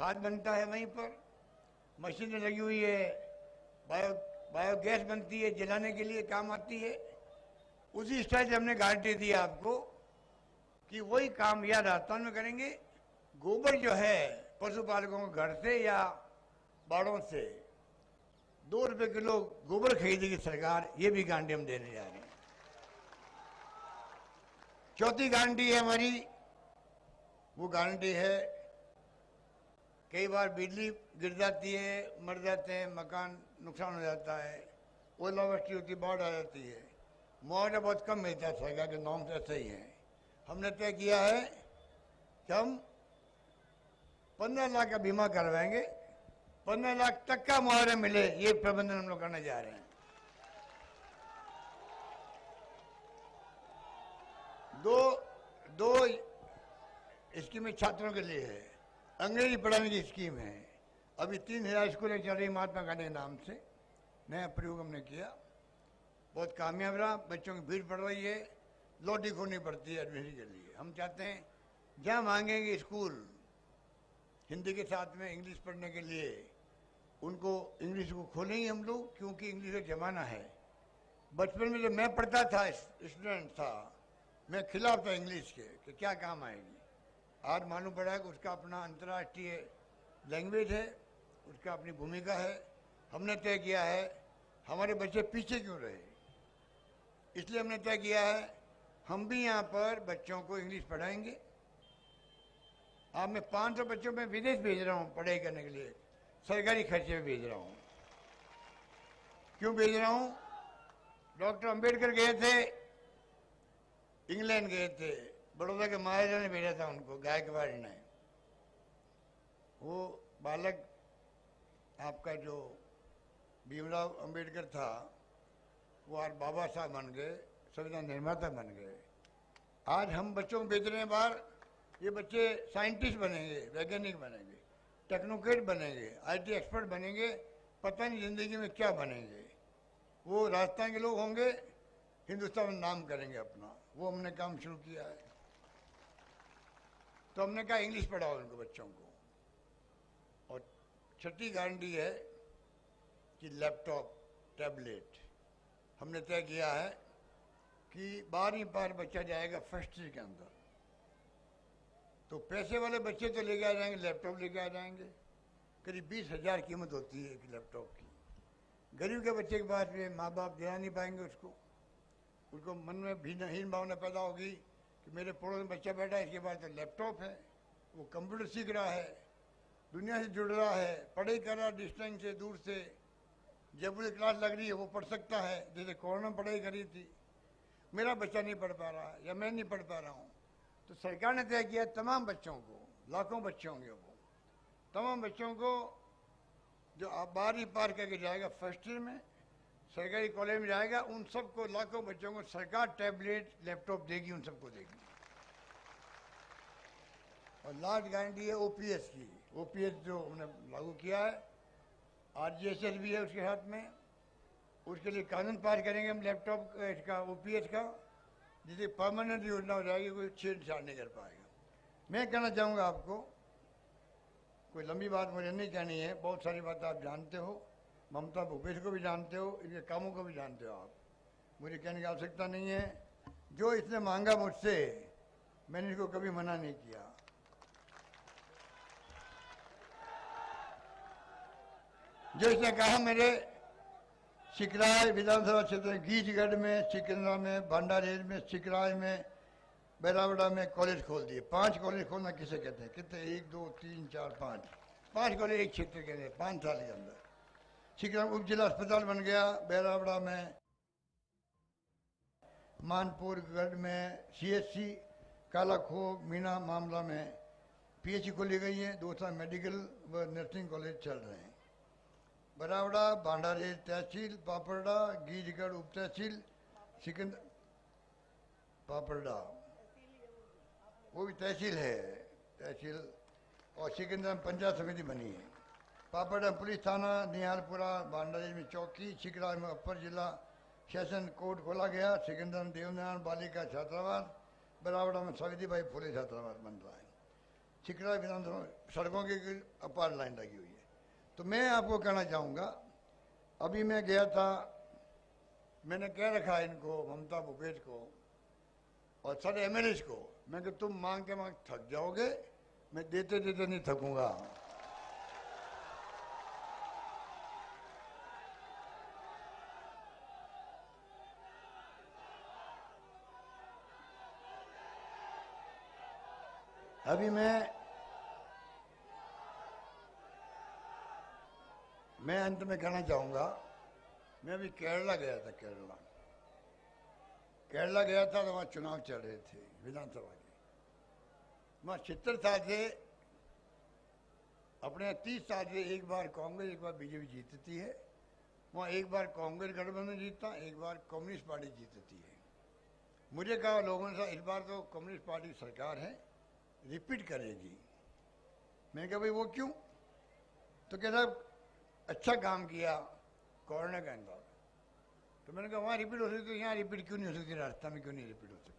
खाद बनता है वहीं पर, मशीनें लगी हुई है, बायोगैस बनती है, जलाने के लिए काम आती है। उसी स्टाइल से हमने गारंटी दी आपको कि वही काम या राजस्थान में करेंगे। गोबर जो है पशुपालकों के घर से या बाड़ों से 2 रुपए किलो गोबर खरीदेगी सरकार, ये भी गारंटी हम देने जा रहे हैं। चौथी गारंटी है हमारी, वो गारंटी है कई बार बिजली गिर जाती है, मर जाते हैं, मकान नुकसान हो जाता है, ओलावृष्टि होती, बाढ़ आ जाती है, मुआवजा बहुत कम मिलता है, सरकार के नॉर्म्स ऐसे ही हैं। हमने तय किया है कि हम 15 लाख का बीमा करवाएंगे, 15 लाख तक का मुआवजा मिले, ये प्रबंधन हम लोग करने जा रहे हैं। दो स्कीमें छात्रों के लिए है, अंग्रेजी पढ़ाने की स्कीम है। अभी 3000 स्कूलें चल रही महात्मा गांधी के नाम से, नया प्रयोग हमने किया, बहुत कामयाब रहा। बच्चों की भीड़ पड़ रही है, लौटी खोनी पड़ती है एडमिशन के लिए। हम चाहते हैं जहाँ मांगेंगे स्कूल हिंदी के साथ में इंग्लिश पढ़ने के लिए, उनको इंग्लिश को खोलेंगे हम लोग, क्योंकि इंग्लिश का ज़माना है। बचपन में जब मैं पढ़ता था, स्टूडेंट था, मैं खिलाफ था इंग्लिश के कि क्या काम आएगी। आज मालूम पड़ा कि उसका अपना अंतर्राष्ट्रीय लैंग्वेज है, उसका अपनी भूमिका है। हमने तय किया है हमारे बच्चे पीछे क्यों रहे, इसलिए हमने तय किया है हम भी यहाँ पर बच्चों को इंग्लिश पढ़ाएंगे। अब मैं 500 बच्चों में विदेश भेज रहा हूँ पढ़ाई करने के लिए, सरकारी खर्चे में भेज रहा हूँ। क्यों भेज रहा हूँ? डॉक्टर अंबेडकर गए थे, इंग्लैंड गए थे, बड़ौदा के महाराजा ने भेजा था उनको, गायकवाड़ ने। वो बालक आपका जो भीमराव अंबेडकर था, वो आज बाबा साहब बन गए, संविधान निर्माता बन गए। आज हम बच्चों को भेज रहे हैं बाहर, ये बच्चे साइंटिस्ट बनेंगे, वैज्ञानिक बनेंगे, टेक्नोक्रेट बनेंगे, आईटी एक्सपर्ट बनेंगे, पता नहीं जिंदगी में क्या बनेंगे। वो राजस्थान के लोग होंगे, हिंदुस्तान में नाम करेंगे अपना। वो हमने काम शुरू किया है। तो हमने कहा इंग्लिश पढ़ाओ उनको, बच्चों को। और छठी गारंटी है कि लैपटॉप, टैबलेट। हमने तय किया है कि 12वीं पार बच्चा जाएगा फर्स्ट ईयर के अंदर, तो पैसे वाले बच्चे तो लेके आ जाएंगे, लैपटॉप लेके आ जाएंगे। करीब 20,000 कीमत होती है एक लैपटॉप की। गरीब के बच्चे के पास में माँ बाप दिला नहीं पाएंगे उसको, उनको मन में हीन भावना पैदा होगी कि मेरे पड़ोस में बच्चा बैठा है, इसके पास तो लैपटॉप है, वो कंप्यूटर सीख रहा है, दुनिया से जुड़ रहा है, पढ़ाई कर रहा है डिस्टेंस से, दूर से, जब मुझे क्लास लग रही है वो पढ़ सकता है, जैसे कोरोना में पढ़ाई करी थी। मेरा बच्चा नहीं पढ़ पा रहा है या मैं नहीं पढ़ पा रहा हूँ, तो सरकार ने तय किया तमाम बच्चों को, लाखों बच्चे होंगे वो, तमाम बच्चों को जो 12वीं पार करके जाएगा फर्स्ट ईयर में, सरकारी कॉलेज में जाएगा, उन सबको, लाखों बच्चों को सरकार टैबलेट, लैपटॉप देगी, उन सबको देगी। और लास्ट गारंटी है ओपीएस की। ओपीएस जो हमने लागू किया है, आरजीएसएस भी है उसके हाथ में, उसके लिए कानून पास करेंगे हम लैपटॉप इसका, ओपीएस का, जिससे परमानेंट योजना हो जाएगी, कोई छेड़छाड़ नहीं कर पाएगा। मैं कहना चाहूँगा आपको, कोई लंबी बात मुझे नहीं कहनी है, बहुत सारी बात आप जानते हो, ममता भूपेश को भी जानते हो, इनके कामों को भी जानते हो आप, मुझे कहने की आवश्यकता नहीं है। जो इसने मांगा मुझसे, मैंने इसको कभी मना नहीं किया। जो इसने कहा, मेरे सिकराय विधानसभा क्षेत्र में, गीचगढ़ में, सिकंदरा में, भंडारेर में, सिकराय में, बेलावड़ा में कॉलेज खोल दिए। 5 कॉलेज खोलना किसे कहते हैं? कितने? 1 2 3 4 5 कॉलेज एक क्षेत्र के अंदर 5 साल के अंदर। सिकरा उप जिला अस्पताल बन गया, बेलावड़ा में, मानपुर गढ़ में सीएचसी, कालाखोग, मीना मामला में पीएचसी खोली गई है। 2 साल मेडिकल व नर्सिंग कॉलेज चल रहे हैं। बरावड़ा, भांडारेर तहसील, पापड़डा, गीजगढ़ उप तहसील, सिकंदर, पापड़डा वो भी तहसील है, तहसील। और सिकंदर में पंचायत समिति बनी है। पापड़ा पुलिस थाना, निहालपुरा, भांडारेर में चौकी, सिकरा में अपर जिला सेशन कोर्ट खोला गया। सिकंदर में देवनारायण बालिका छात्रावास, बरावड़ा में सावित्रीबाई फुले छात्रावास बन रहा है। छिकरा विधानसभा सड़कों की अपार लाइन लगी हुई है। तो मैं आपको कहना चाहूँगा, अभी मैं गया था, मैंने कह रखा है इनको, ममता भूपेश को और सारे एमएलए को, मैं कि तुम मांग के मांग थक जाओगे, मैं देते देते नहीं थकूंगा। अभी मैं अंत में कहना चाहूंगा, मैं अभी केरला गया था। केरला गया था तो वहाँ चुनाव चल रहे थे विधानसभा के। वहाँ 76 साल से, अपने 30 साल से एक बार कांग्रेस एक बार बीजेपी जीतती है। वहाँ एक बार कांग्रेस गठबंधन जीतता, एक बार कम्युनिस्ट पार्टी जीतती है। मुझे कहा लोगों ने, इस बार तो कम्युनिस्ट पार्टी सरकार है, रिपीट करेगी। मैंने कहा भाई वो क्यों? तो कहता अच्छा काम किया कोरोना के अंदर। तो मैंने कहा वहाँ रिपीट हो सकती, तो यहाँ रिपीट क्यों नहीं हो सकती? राजस्थान में क्यों नहीं रिपीट हो सकती?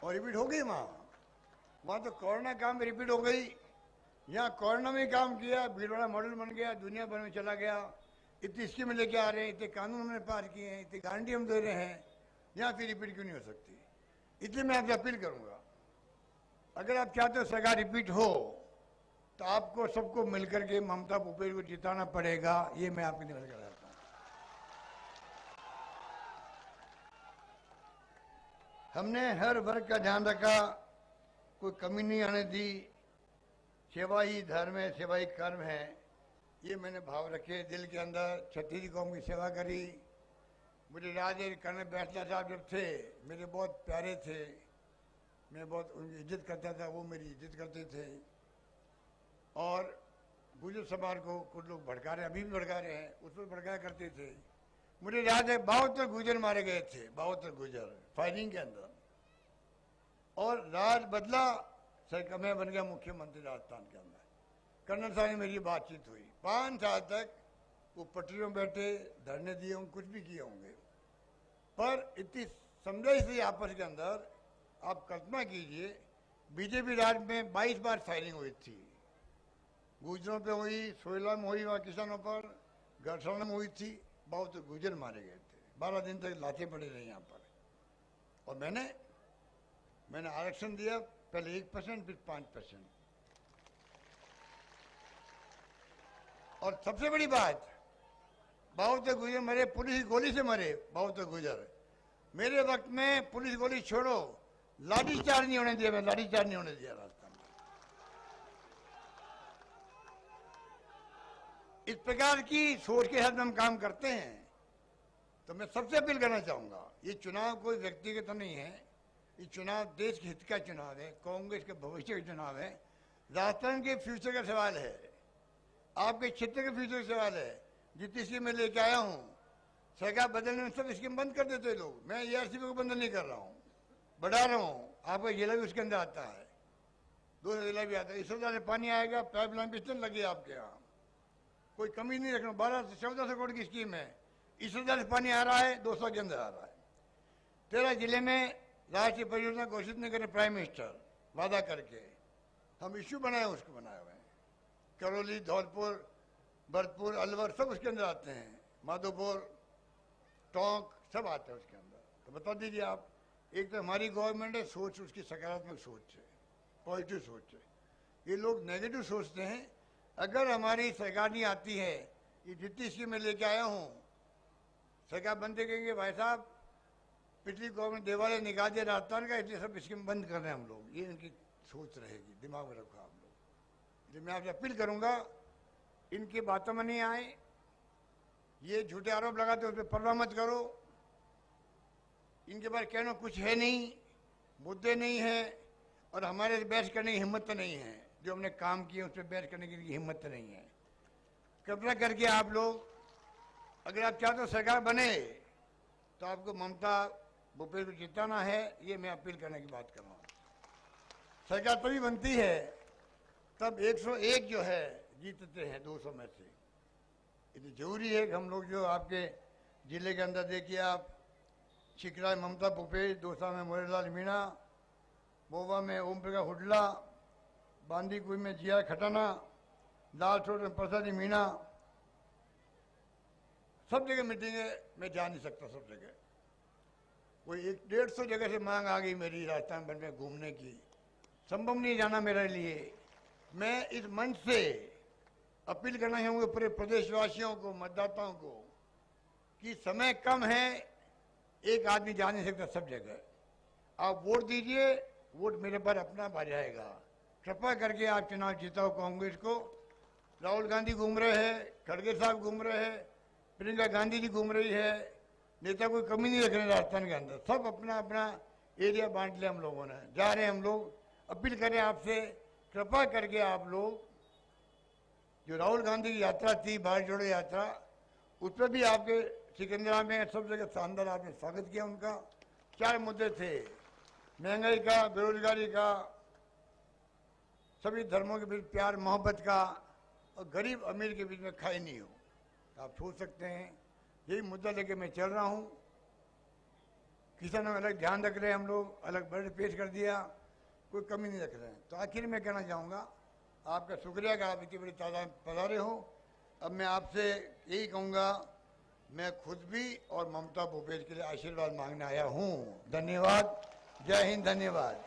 और रिपीट हो गई वहाँ तो कोरोना काम रिपीट हो गई। यहाँ कोरोना में काम किया, भीलवाड़ा मॉडल बन गया, दुनिया भर में चला गया। इतनी स्कीमें लेके आ रहे हैं, इतने कानून हमने पार किए हैं, इतनी गारंटी हम दे रहे हैं, यहाँ फिर रिपीट क्यों नहीं हो सकती? इसलिए मैं आपसे अपील करूंगा, अगर आप चाहते हो सरकार रिपीट हो तो आपको सबको मिलकर के ममता भूपेश को जिताना पड़ेगा। ये मैं आपकी निवेदन कर रहा हूं। हमने हर वर्ग का ध्यान रखा, कोई कमी नहीं आने दी। सेवा ही धर्म है, सेवा ही कर्म है, ये मैंने भाव रखे दिल के अंदर। छत्तीस कौम की सेवा करी। मुझे राजे कर्नल बैठला साहब जब थे, मेरे बहुत प्यारे थे, मैं बहुत उनकी इज्जत करता था, वो मेरी इज्जत करते थे। और गुजर समाज को कुछ लोग भड़का रहे, अभी भी भड़का रहे हैं, उसको भड़काया करते थे। मुझे याद है 72 गुजर मारे गए थे, 72 गुजर फायरिंग के अंदर। और राज बदला, सर मैं बन गया मुख्यमंत्री राजस्थान के अंदर। कर्नल साहब ने मेरी बातचीत हुई, 5 साल तक वो पटरियों में बैठे, धरने दिए होंगे, कुछ भी किए होंगे, पर इतनी समझाई थी आपस के अंदर। आप कल्पना कीजिए, बीजेपी राज में 22 बार फायरिंग हुई थी। गुजरों पे हुई, सोयला में हुई, वहाँ किसानों पर, गरसौना में हुई थी। बहुत गुजर मारे गए थे, 12 दिन तक लाठें पड़ी रही यहाँ पर। और मैंने आरक्षण दिया, पहले 1%, फिर 5%। और सबसे बड़ी बात, बहुत गुजर मरे, पुलिस की गोली से मरे बहुत गुजर। मेरे वक्त में पुलिस गोली छोड़ो, लाठीचार्ज नहीं होने दिया, मैं लाठीचार्ज नहीं होने दिया राजस्थान में। इस प्रकार की सोच के साथ हम काम करते हैं। तो मैं सबसे अपील करना चाहूंगा, ये चुनाव कोई व्यक्तिगत तो नहीं है, ये चुनाव देश के हित का चुनाव है, कांग्रेस के भविष्य का चुनाव है, राजस्थान के फ्यूचर का सवाल है, आपके क्षेत्र के फ्यूचर का सवाल है। जितनी स्कीम मैं लेके आया हूँ, सरकार बदलने में सब स्कीम बंद कर देते लोग। मैं ERCP को बंद नहीं कर रहा हूँ, बढ़ा रहा हूँ। आपका जिला भी उसके अंदर आता है, 2 जिला भी आता है। इस तरह से पानी आएगा, पाइपलाइन भी लगी आपके यहाँ, कोई कमी नहीं रखना। 12 से 1400 करोड़ की स्कीम है, इस तरह से पानी आ रहा है, 200 के अंदर आ रहा है। 13 जिले में राष्ट्रीय परियोजना घोषित नहीं करे प्राइम मिनिस्टर, वादा करके हम इश्यू बनाए, उसको बनाए हुए हैं। करौली, धौलपुर, भरतपुर, अलवर सब उसके अंदर आते हैं, माधोपुर, टोंक सब आते हैं उसके अंदर। तो बता दीजिए आप, एक तो हमारी गवर्नमेंट है, सोच उसकी सकारात्मक सोच है, पॉजिटिव सोच है। ये लोग नेगेटिव सोचते हैं। अगर हमारी सरकार नहीं आती है, ये जितनी स्कीम मैं लेके आया हूँ, सरकार बंद कहेंगे भाई साहब पिछली गवर्नमेंट दिवाले निकाल दिया राजस्थान का, इसलिए सब स्कीम बंद कर रहे हैं हम लोग। ये इनकी सोच रहेगी, दिमाग में रखो आप लोग। इसलिए मैं आपसे अपील करूंगा, इनकी बातों में नहीं आए, ये झूठे आरोप लगाते उस पर परवाह मत करो। इनके पास कहना कुछ है नहीं, मुद्दे नहीं है, और हमारे बहस करने की हिम्मत तो नहीं है। जो हमने काम किए उस पर बहस करने की हिम्मत तो नहीं है। कृपया करके आप लोग, अगर आप चाहते हो सरकार बने, तो आपको ममता भूपेश को जिताना है। ये मैं अपील करने की बात कर रहा हूँ। सरकार तभी बनती है तब 101 जो है जीतते हैं 200 में से। ये जरूरी है कि हम लोग जो आपके जिले के अंदर देखिए आप, छिकरा ममता भूपेश, दौसा में मोहनलाल मीणा, मोवा में ओम प्रकाश हुडला, बांदीकुई में जिया खटाना, लाल छोड़ में प्रसादी मीणा, सब जगह मीटिंगें मैं जा नहीं सकता। सब जगह कोई 150 जगह से मांग आ गई मेरी राजस्थान भर में घूमने की, संभव नहीं जाना मेरे लिए। मैं इस मंच से अपील करना चाहूँगा पूरे प्रदेशवासियों को, मतदाताओं को, कि समय कम है, एक आदमी जा नहीं सकता सब जगह। आप वोट दीजिए, वोट मेरे पर अपना आ जाएगा। कृपा करके आप चुनाव जीताओ कांग्रेस को। राहुल गांधी घूम रहे हैं, खड़गे साहब घूम रहे हैं, प्रियंका गांधी जी घूम रही है, नेता कोई कमी नहीं रख रहे राजस्थान के अंदर, सब अपना अपना एरिया बांट लिया हम लोगों ने, जा रहे हैं हम लोग। अपील करें आपसे, कृपा करके आप लोग, जो राहुल गांधी की यात्रा थी, भारत जोड़ो यात्रा, उस पर भी आपके सिकंदरा में सब जगह शानदार आपने स्वागत किया उनका। 4 मुद्दे थे, महंगाई का, बेरोजगारी का, सभी धर्मों के बीच प्यार मोहब्बत का, और गरीब अमीर के बीच में खाई नहीं हो। आप सोच सकते हैं, यही मुद्दा लेके मैं चल रहा हूँ। किसानों में अलग ध्यान रख रहे हैं हम लोग, अलग बजट पेश कर दिया, कोई कमी नहीं रख रहे हैं। तो आखिर में कहना चाहूँगा, आपका शुक्रिया कि आप इतनी बड़ी तादाद में पधारे हो। अब मैं आपसे यही कहूँगा, मैं खुद भी और ममता भूपेश के लिए आशीर्वाद मांगने आया हूँ। धन्यवाद, जय हिंद, धन्यवाद।